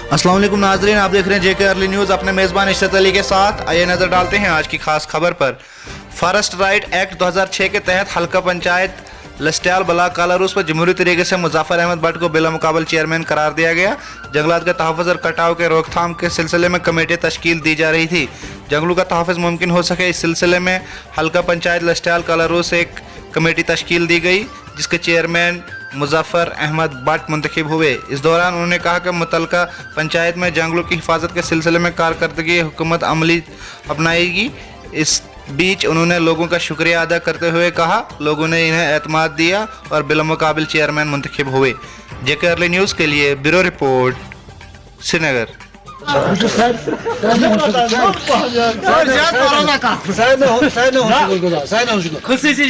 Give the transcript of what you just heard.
अस्सलाम वालेकुम नाज़रीन, आप देख रहे हैं जेके अर्ली न्यूज़ अपने मेज़बान इशरत अली के साथ। आइए नज़र डालते हैं आज की खास खबर पर। फॉरेस्ट राइट एक्ट 2006 के तहत हल्का पंचायत लस्टियाल ब्लॉक कालारूस पर जमहूरी तरीके से मुज़फ़्फ़र अहमद भट्ट को बिला मुकाबल चेयरमैन करार दिया गया। जंगलात के तहफ़्फ़ुज़ और कटाव के रोकथाम के सिलसिले में कमेटी तश्कील दी जा रही थी। जंगलों का तहफ़्फ़ुज़ मुमकिन हो सके, इस सिलसिले में हल्का पंचायत लस्टियाल कालारूस से एक कमेटी तश्कील दी गई, जिसके चेयरमैन मुज़फ़्फ़र अहमद भट्ट मुंतखब हुए। इस दौरान उन्होंने कहा कि मुतल्लिका पंचायत में जंगलों की हिफाजत के सिलसिले में कारकर्दगी हुकूमत अमली अपनाएगी। इस बीच उन्होंने लोगों का शुक्रिया अदा करते हुए कहा, लोगों ने इन्हें एतमाद दिया और बिलामुकाबिल चेयरमैन मुंतखब हुए। जेके अर्ली न्यूज़ के लिए ब्यूरो रिपोर्ट, श्रीनगर। खसूसी